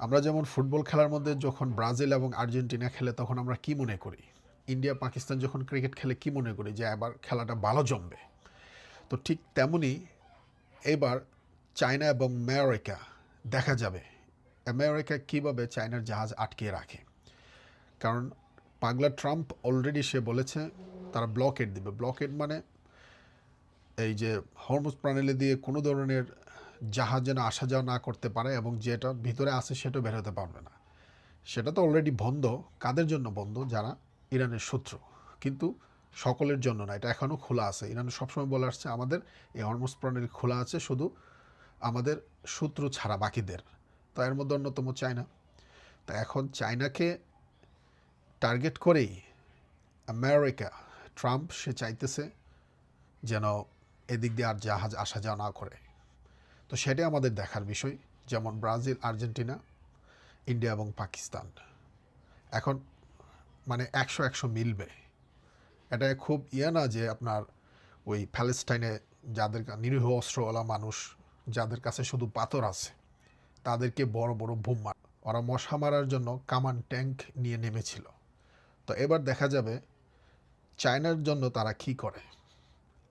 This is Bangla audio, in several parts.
আমরা যেমন ফুটবল খেলার মধ্যে যখন ব্রাজিল এবং আর্জেন্টিনা খেলে তখন আমরা কি মনে করি, ইন্ডিয়া পাকিস্তান যখন ক্রিকেট খেলে কি মনে করি যে এবার খেলাটা ভালো জমবে। তো ঠিক তেমনই এবার চায়না এবং আমেরিকা দেখা যাবে আমেরিকা কীভাবে চায়নার জাহাজ আটকিয়ে রাখে। কারণ পাগলা ট্রাম্প অলরেডি সে বলেছে তারা ব্লকেড দিবে। ব্লকেড মানে এই যে হরমুজ প্রণালী দিয়ে কোনো ধরনের জাহাজ যেন আসা যাওয়া না করতে পারে এবং যেটা ভিতরে আছে সেটা বের হতে পারবে না। সেটা তো অলরেডি বন্ধ। কাদের জন্য বন্ধ? যারা ইরানের শত্রু। কিন্তু সকলের জন্য না, এটা এখনও খোলা আছে। ইরান সবসময় বলে আসছে আমাদের এই হরমুজ প্রণালী খোলা আছে শুধু আমাদের শত্রু ছাড়া বাকিদের। তো এর মধ্যে অন্যতম চায়না। তা এখন চায়নাকে টার্গেট করেই আমেরিকা, ট্রাম্প সে চাইতেছে যেন এদিক দিয়ে আর জাহাজ আসা যাওয়া না করে। তো সেটাই আমাদের দেখার বিষয়। যেমন ব্রাজিল, আর্জেন্টিনা, ইন্ডিয়া এবং পাকিস্তান এখন মানে ১০০-১০০ মিলবে। এটা খুব না যে আপনার ওই প্যালেস্টাইনে যাদের নিরীহ অস্ত্রওয়ালা মানুষ, যাদের কাছে শুধু পাথর আছে, তাদেরকে বড় বড় বোম মার, ওরা মশা মারার জন্য কামান ট্যাঙ্ক নিয়ে নেমেছিল। তো এবার দেখা যাবে চায়নার জন্য তারা কি করে।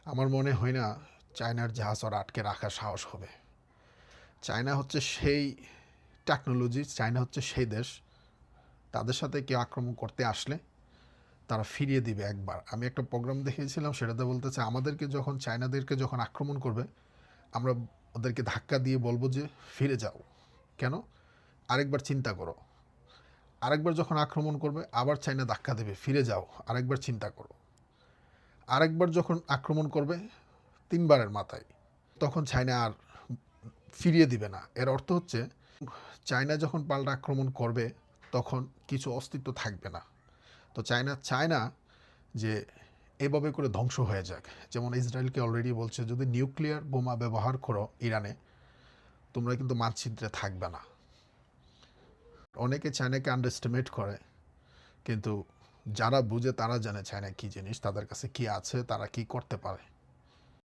আমার মনে হয় না চায়নার জাহাজ ওরা আটকে রাখার সাহস হবে। চায়না হচ্ছে সেই টেকনোলজি, চায়না হচ্ছে সেই দেশ, তাদের সাথে কেউ আক্রমণ করতে আসলে তারা ফিরিয়ে দিবে একবার। আমি একটা প্রোগ্রাম দেখেছিলাম, সেটাতে বলতেছে আমাদেরকে যখন চায়নাদেরকে যখন আক্রমণ করবে আমরা ওদেরকে ধাক্কা দিয়ে বলবো যে ফিরে যাও। কেন? আরেকবার চিন্তা করো। আরেকবার যখন আক্রমণ করবে আবার চায়না ধাক্কা দেবে, ফিরে যাও, আরেকবার চিন্তা করো। আরেকবার যখন আক্রমণ করবে ৩বারের মাথায়, তখন চায়না আর ফিরিয়ে দিবে না। এর অর্থ হচ্ছে চায়না যখন পাল্টা আক্রমণ করবে তখন কিছু অস্তিত্ব থাকবে না। তো চায়না চায় না যে এভাবে করে ধ্বংস হয়ে যাক। যেমন ইসরায়েলকে অলরেডি বলছে যদি নিউক্লিয়ার বোমা ব্যবহার করো ইরানে, তোমরা কিন্তু মানচিত্রে থাকবে না। অনেকে চায়নাকে আন্ডারএস্টিমেট করে, কিন্তু যারা বুঝে তারা জানে চায়না কী জিনিস, তাদের কাছে কী আছে, তারা কী করতে পারে।